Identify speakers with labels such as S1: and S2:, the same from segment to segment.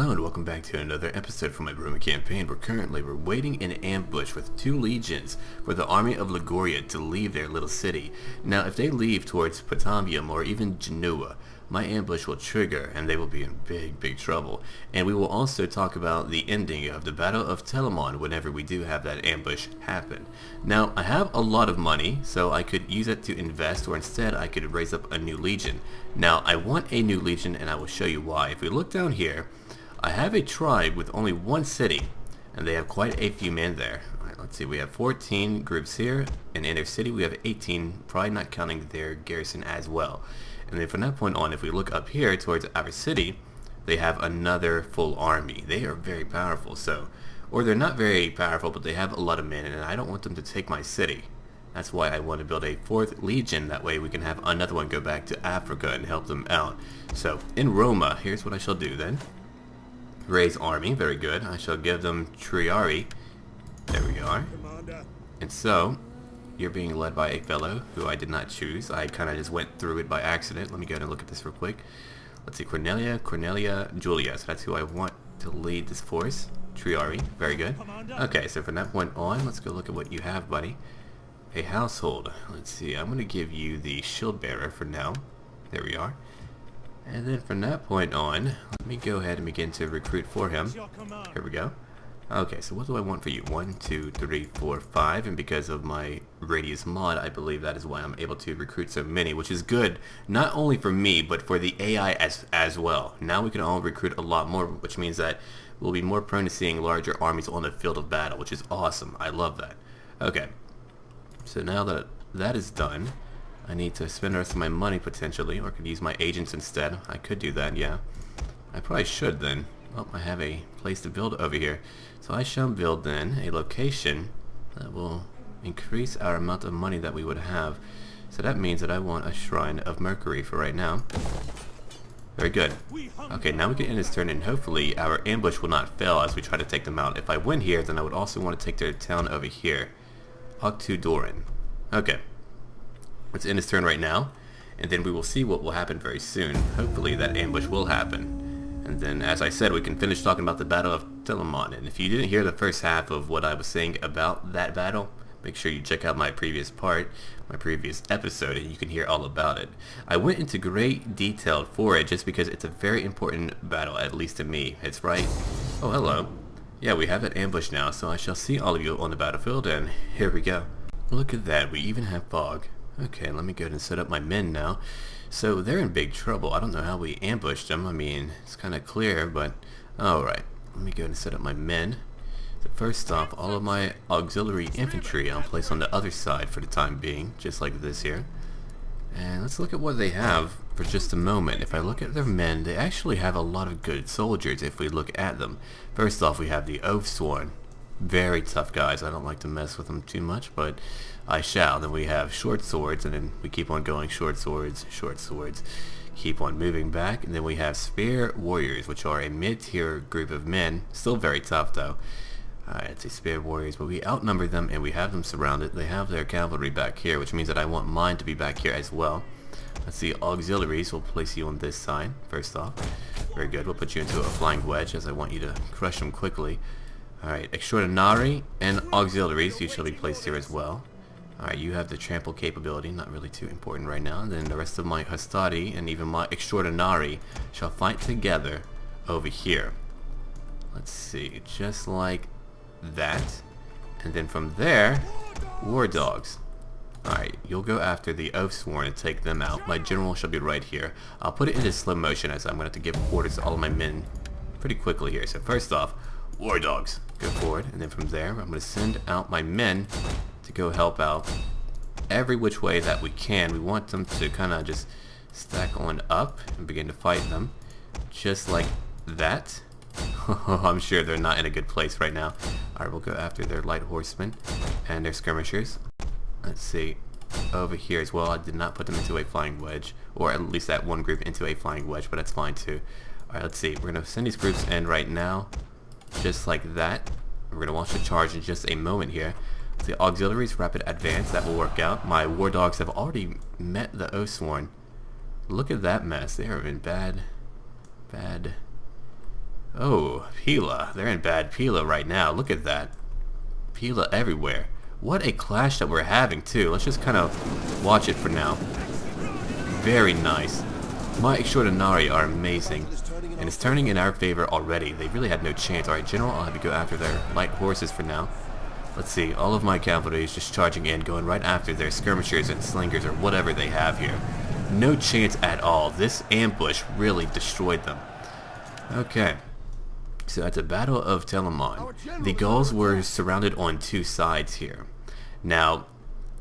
S1: Hello and welcome back to another episode from my Roma campaign. We're waiting in ambush with 2 legions for the army of Liguria to leave their little city. Now if they leave towards Potamium or even Genoa, my ambush will trigger and they will be in big trouble. And we will also talk about the ending of the Battle of Telamon whenever we do have that ambush happen. Now I have a lot of money, so I could use it to invest, or instead I could raise up a new legion. Now I want a new legion and I will show you why. If we look down here, I have a tribe with only 1 city, and they have quite a few men there. Alright, let's see, we have 14 groups here, and in their city we have 18, probably not counting their garrison as well. And then from that point on, if we look up here towards our city, they have another full army. They are very powerful, or they're not very powerful, but they have a lot of men, and I don't want them to take my city. That's why I want to build a 4th legion, that way we can have another one go back to Africa and help them out. So, in Roma, here's what I shall do then. Raise army, very good. I shall give them Triari. There we are. And so, you're being led by a fellow who I did not choose. I kind of just went through it by accident. Let me go ahead and look at this real quick. Let's see, Cornelia, Julia. So that's who I want to lead this force. Triari, very good. Okay, so from that point on, let's go look at what you have, buddy. A household. Let's see, I'm going to give you the shield bearer for now. There we are. And then from that point on, let me go ahead and begin to recruit for him. Here we go. Okay, so what do I want for you? 1, 2, 3, 4, 5, and because of my radius mod, I believe that is why I'm able to recruit so many, which is good, not only for me, but for the AI as well. Now we can all recruit a lot more, which means that we'll be more prone to seeing larger armies on the field of battle, which is awesome. I love that. Okay, so now that that is done, I need to spend the rest of my money potentially, or I could use my agents instead. I could do that, yeah. I probably should then. Oh, I have a place to build over here. So I shall build then a location that will increase our amount of money that we would have. So that means that I want a shrine of Mercury for right now. Very good. Okay, now we can end this turn, and hopefully our ambush will not fail as we try to take them out. If I win here, then I would also want to take their town over here. Octudoran. Okay. Let's end this turn right now, and then we will see what will happen very soon. Hopefully that ambush will happen. And then, as I said, we can finish talking about the Battle of Telamon. And if you didn't hear the first half of what I was saying about that battle, make sure you check out my previous episode, and you can hear all about it. I went into great detail for it just because it's a very important battle, at least to me. It's right. Oh, hello. Yeah, we have that ambush now, so I shall see all of you on the battlefield, and here we go. Look at that, we even have fog. Okay, let me go ahead and set up my men now. So they're in big trouble. I don't know how we ambushed them. I mean, it's kind of clear, but alright. Let me go ahead and set up my men. So first off, all of my auxiliary infantry I'll place on the other side for the time being, just like this here. And let's look at what they have for just a moment. If I look at their men, they actually have a lot of good soldiers if we look at them. First off, we have the Oathsworn. Very tough guys. I don't like to mess with them too much, but I shall. Then we have short swords, and then we keep on going short swords, keep on moving back, and then we have spear warriors, which are a mid-tier group of men, still very tough though. It's a spear warriors, but we outnumber them and we have them surrounded. They have their cavalry back here, which means that I want mine to be back here as well. Let's see, auxiliaries, we'll place you on this side first off. Very good, we'll put you into a flying wedge as I want you to crush them quickly. Alright, extraordinary and auxiliaries, you shall be placed here as well. Alright, you have the trample capability, not really too important right now. And then the rest of my hastati and even my extraordinary shall fight together over here. Let's see, just like that. And then from there, war dogs. Alright, you'll go after the Oathsworn and take them out. My general shall be right here. I'll put it into slow motion as I'm going to have to give orders to all of my men pretty quickly here. So first off, war dogs, go forward, and then from there I'm going to send out my men to go help out every which way that we can. We want them to kind of just stack on up and begin to fight them just like that. I'm sure they're not in a good place right now. Alright, we'll go after their light horsemen and their skirmishers. Let's see, over here as well. I did not put them into a flying wedge, or at least that one group into a flying wedge, but that's fine too. Alright, let's see, we're going to send these groups in right now just like that. We're going to launch a charge in just a moment here. The auxiliaries rapid advance, that will work out. My war dogs have already met the Oathsworn. Look at that mess. They are in bad Oh, Pila. They're in bad Pila right now. Look at that. Pila everywhere. What a clash that we're having, too. Let's just kind of watch it for now. Very nice. My Extraordinari are amazing. And it's turning in our favor already. They really had no chance. Alright, General, I'll have you go after their light horses for now. Let's see. All of my cavalry is just charging in, going right after their skirmishers and slingers or whatever they have here. No chance at all. This ambush really destroyed them. Okay. So at the Battle of Telamon, the Gauls were surrounded on two sides here. Now,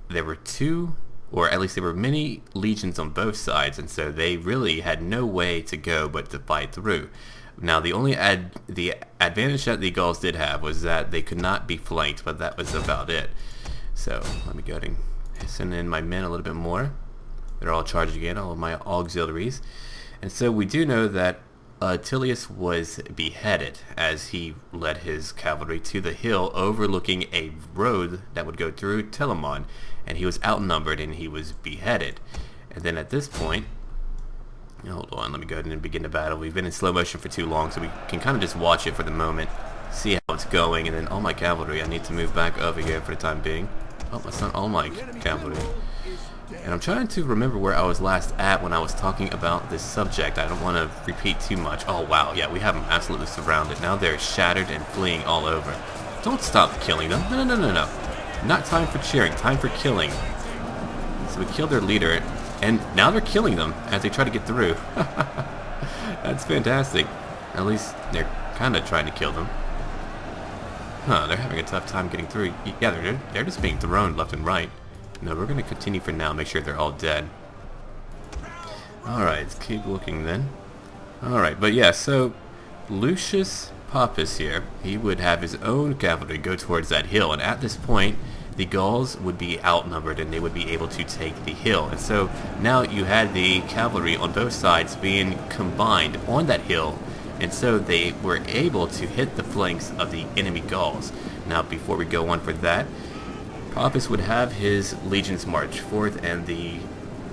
S1: there were two, or at least there were many legions on both sides, and so they really had no way to go but to fight through. Now, the only advantage that the Gauls did have was that they could not be flanked, but that was about it. So, let me go ahead and send in my men a little bit more. They're all charged again, all of my auxiliaries. And so we do know that Tilius was beheaded as he led his cavalry to the hill overlooking a road that would go through Telamon, and he was outnumbered and he was beheaded. And then at this point, hold on, let me go ahead and begin the battle. We've been in slow motion for too long, so we can kind of just watch it for the moment, see how it's going, and then all my cavalry, I need to move back over here for the time being. Oh, that's not all my cavalry. And I'm trying to remember where I was last at when I was talking about this subject. I don't want to repeat too much. Oh wow, yeah, we have them absolutely surrounded. Now they're shattered and fleeing all over. Don't stop killing them. No, no, no, no, no. Not time for cheering, time for killing. So we killed their leader, and now they're killing them as they try to get through. That's fantastic. At least they're kind of trying to kill them. Huh, they're having a tough time getting through. Yeah, they're just being thrown left and right. No, we're going to continue for now, make sure they're all dead. Alright, let's keep looking then. Alright, but yeah, so Lucius Pappus here, he would have his own cavalry go towards that hill, and at this point, the Gauls would be outnumbered and they would be able to take the hill. And so now you had the cavalry on both sides being combined on that hill, and so they were able to hit the flanks of the enemy Gauls. Now, before we go on for that, Pappus would have his legions march forth, and the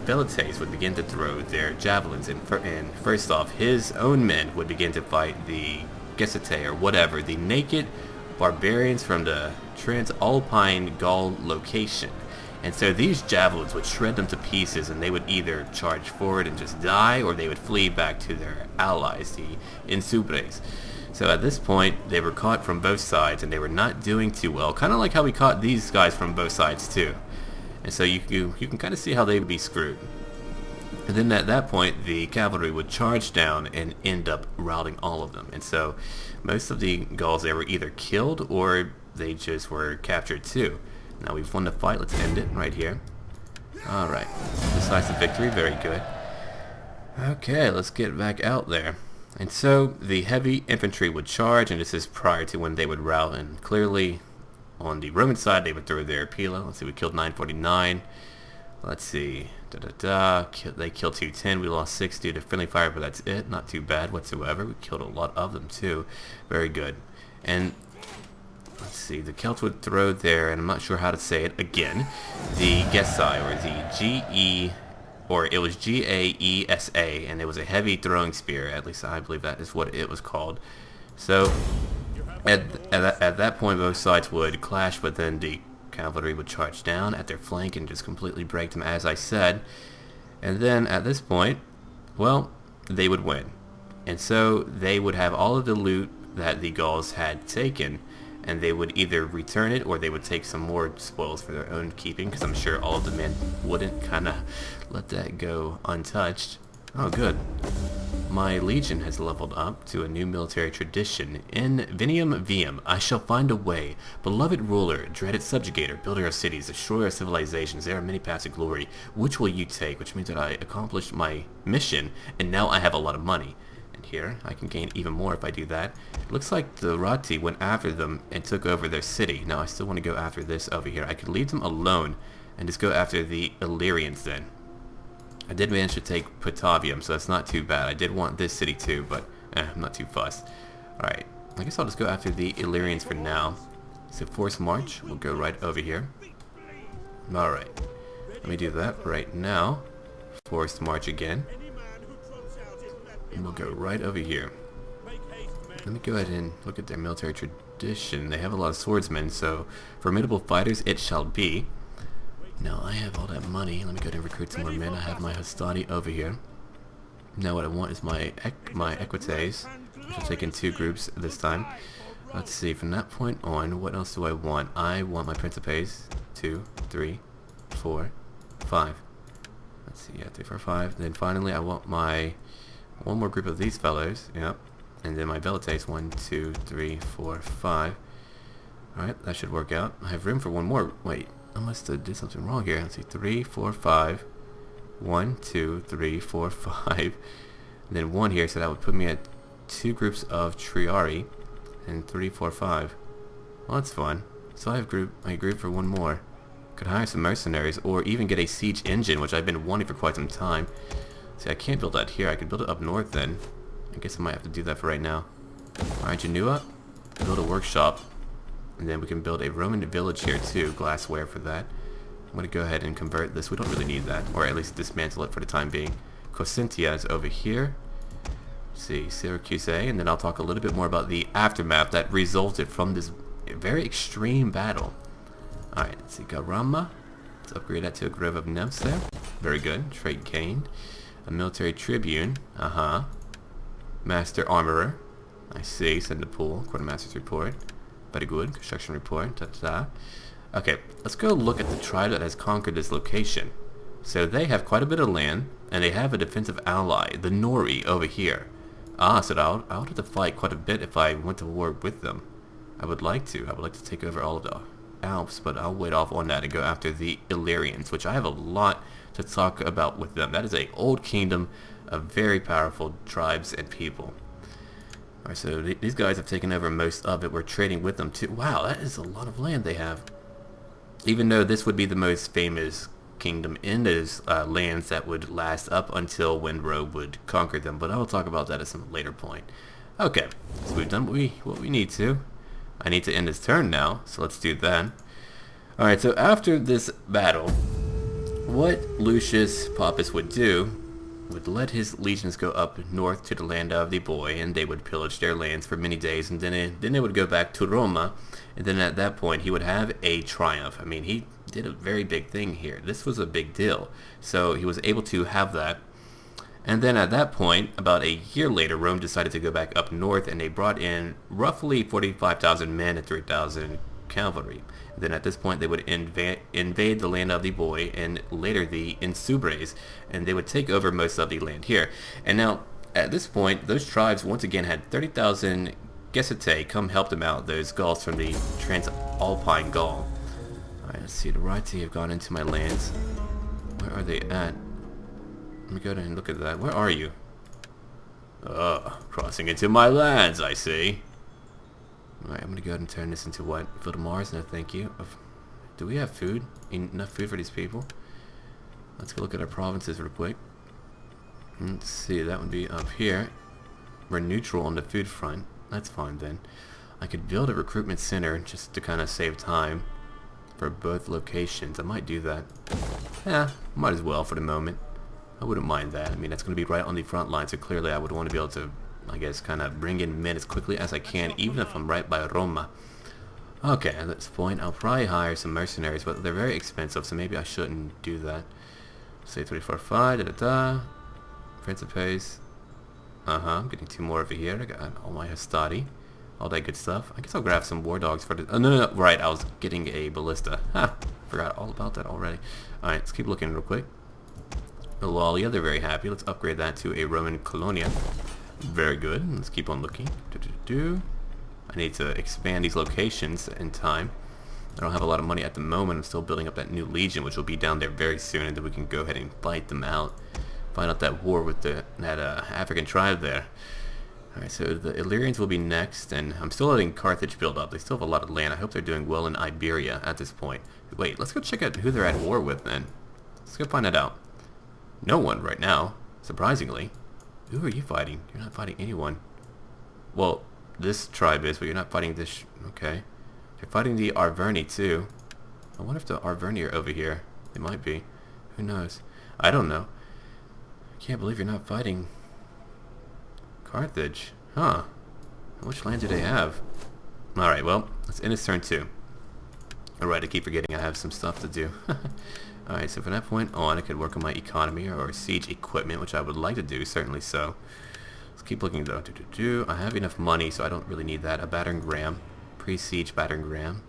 S1: Velites would begin to throw their javelins, and first off, his own men would begin to fight the Gesite, or whatever, the naked barbarians from the Transalpine Gaul location. And so these javelins would shred them to pieces, and they would either charge forward and just die, or they would flee back to their allies, the Insubres. So at this point, they were caught from both sides, and they were not doing too well. Kind of like how we caught these guys from both sides too. And so you can kind of see how they would be screwed. And then at that point, the cavalry would charge down and end up routing all of them. And so most of the Gauls, they were either killed or they just were captured too. Now we've won the fight. Let's end it right here. Alright. Decisive victory. Very good. Okay, let's get back out there. And so the heavy infantry would charge, and this is prior to when they would rout, and clearly on the Roman side they would throw their Pila. Let's see, we killed 949. Let's see, they killed 210. We lost 6 due to friendly fire, but that's it. Not too bad whatsoever. We killed a lot of them too. Very good. And let's see, the Celts would throw their, and I'm not sure how to say it again, the Gesai, or the G-E, or it was G-A-E-S-A, and it was a heavy throwing spear. At least I believe that is what it was called. So at that point, both sides would clash, but then the cavalry would charge down at their flank and just completely break them, as I said. And then at this point, well, they would win. And so they would have all of the loot that the Gauls had taken, and they would either return it or they would take some more spoils for their own keeping, because I'm sure all of the men wouldn't kind of let that go untouched. Oh, good. My legion has leveled up to a new military tradition. In Veniam Viam, I shall find a way. Beloved ruler, dreaded subjugator, builder of cities, destroyer of civilizations, there are many paths to glory. Which will you take? Which means that I accomplished my mission, and now I have a lot of money. And here, I can gain even more if I do that. It looks like the Rati went after them and took over their city. Now, I still want to go after this over here. I could leave them alone and just go after the Illyrians then. I did manage to take Patavium, so that's not too bad. I did want this city too, but I'm not too fussed. Alright, I guess I'll just go after the Illyrians for now. So force march, we'll go right over here. Alright, let me do that right now. Forced march again. And we'll go right over here. let me go ahead and look at their military tradition. They have a lot of swordsmen, so formidable fighters it shall be. Now I have all that money. Let me go ahead and recruit some more men. I have my Hastati over here. Now what I want is my Equites, which will take in 2 groups this time. Let's see, from that point on, what else do I want? I want my Principes. 2, 3, 4, 5. Let's see, yeah, 3, 4, 5. Then finally I want my one more group of these fellows. Yep. And then my Velites. 1, 2, 3, 4, 5. Alright, that should work out. I have room for one more. Wait, I must have did something wrong here. Let's see, 3, 4, 5. 1, 2, 3, 4, 5. And then 1 here, so that would put me at 2 groups of Triari. And 3, 4, 5. Well, that's fun. So I have a group for one more. Could hire some mercenaries, or even get a siege engine, which I've been wanting for quite some time. See, I can't build that here. I could build it up north then. I guess I might have to do that for right now. Alright, Genua, build a workshop. And then we can build a Roman village here too, glassware for that. I'm going to go ahead and convert this. We don't really need that, or at least dismantle it for the time being. Cosentia is over here. Let's see, Syracuse, and then I'll talk a little bit more about the aftermath that resulted from this very extreme battle. Alright, let's see, Garama. Let's upgrade that to a Grove of Nymphs there. Very good. Trade gained. A military tribune. Master armorer. I see. Send a pool. Quartermaster's report. Very good. Construction report. Ta-ta. Okay, let's go look at the tribe that has conquered this location. So they have quite a bit of land, and they have a defensive ally, the Nori, over here. So I would have to fight quite a bit if I went to war with them. I would like to. I would like to take over all of the Alps, but I'll wait off on that and go after the Illyrians, which I have a lot to talk about with them. That is an old kingdom of very powerful tribes and people. Alright, so these guys have taken over most of it. We're trading with them too. Wow, that is a lot of land they have. Even though this would be the most famous kingdom in those lands that would last up until when Rome would conquer them, but I will talk about that at some later point. Okay, so we've done what we need to. I need to end this turn now, so let's do that. Alright, so after this battle, what Lucius Pappus would do would let his legions go up north to the land of the boy, and they would pillage their lands for many days, and then they would go back to Roma, and then at that point he would have a triumph. I mean, he did a very big thing here. This was a big deal, so he was able to have that. And then at that point, about a year later, Rome decided to go back up north, and they brought in roughly 45,000 men and 3,000 cavalry. And then at this point, they would invade the land of the boy, and later the Insubres, and they would take over most of the land here. And now, at this point, those tribes once again had 30,000 Gesete come help them out, those Gauls from the Transalpine Gaul. Alright, let's see, the Rati have gone into my lands. Where are they at? Let me go ahead and look at that. Where are you? Crossing into my lands, I see. Alright, I'm gonna go ahead and turn this into what? Field of Mars? No, thank you. Do we have food? Enough food for these people? Let's go look at our provinces real quick. Let's see, that would be up here. We're neutral on the food front. That's fine then. I could build a recruitment center just to kind of save time for both locations. I might do that. Yeah, might as well for the moment. I wouldn't mind that. I mean, that's going to be right on the front line, so clearly I would want to be able to, I guess, kind of bring in men as quickly as I can, even if I'm right by Roma. Okay, at this point, I'll probably hire some mercenaries, but they're very expensive, so maybe I shouldn't do that. Say 3, 4, 5, da-da-da. Principes. I'm getting 2 more over here. I got all my Hastati. All that good stuff. I guess I'll grab some war dogs for the... Oh, no, right, I was getting a ballista. Forgot all about that already. Alright, let's keep looking real quick. Eulalia, they're very happy. Let's upgrade that to a Roman Colonia. Very good. Let's keep on looking. I need to expand these locations in time. I don't have a lot of money at the moment. I'm still building up that new legion, which will be down there very soon, and then we can go ahead and fight them out. Find out that war with that African tribe there. Alright, so the Illyrians will be next, and I'm still letting Carthage build up. They still have a lot of land. I hope they're doing well in Iberia at this point. Wait, let's go check out who they're at war with then. Let's go find that out. No one right now, surprisingly. Who are you fighting? You're not fighting anyone. Well, this tribe is, but you're not fighting this... Okay. You're fighting the Arverni too. I wonder if the Arverni are over here. They might be. Who knows? I don't know. I can't believe you're not fighting Carthage. Huh. How much land do they have? Alright, well, let's end this turn too. Alright, I keep forgetting I have some stuff to do. Alright, so from that point on, I could work on my economy or siege equipment, which I would like to do, certainly so. Let's keep looking though. I have enough money, so I don't really need that. A battering ram. Pre-siege battering ram.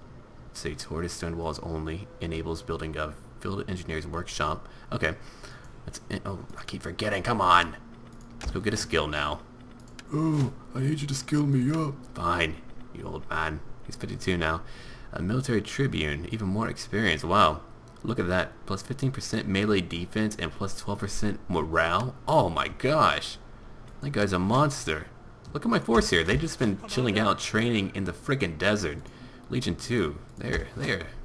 S1: Let's see, tortoise stone walls only. Enables building of field engineer's workshop. Okay. Oh, I keep forgetting. Come on. Let's go get a skill now.
S2: Oh, I need you to skill me up.
S1: Fine, you old man. He's 52 now. A military tribune. Even more experience. Wow. Look at that. Plus 15% melee defense and plus 12% morale. Oh my gosh. That guy's a monster. Look at my force here. They've just been chilling out, training in the friggin' desert. Legion 2. They're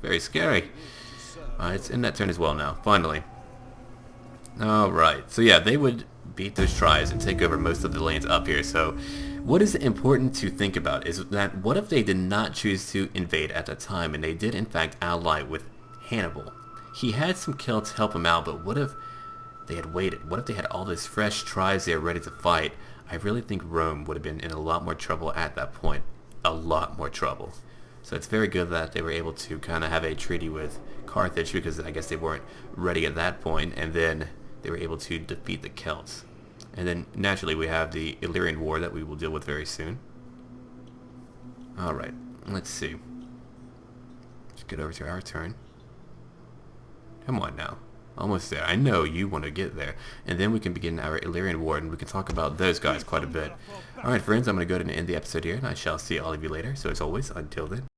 S1: very scary. It's in that turn as well now. Finally. Alright. So yeah, they would beat those tribes and take over most of the lands up here. So what is important to think about is that what if they did not choose to invade at that time and they did in fact ally with Hannibal? He had some Celts help him out, but what if they had waited? What if they had all these fresh tribes there ready to fight? I really think Rome would have been in a lot more trouble at that point. A lot more trouble. So it's very good that they were able to kind of have a treaty with Carthage, because I guess they weren't ready at that point, and then they were able to defeat the Celts. And then naturally we have the Illyrian War that we will deal with very soon. Alright, let's see. Let's get over to our turn. Come on now. Almost there. I know you want to get there. And then we can begin our Illyrian War, and we can talk about those guys quite a bit. Alright friends, I'm going to go ahead and end the episode here, and I shall see all of you later. So as always, until then.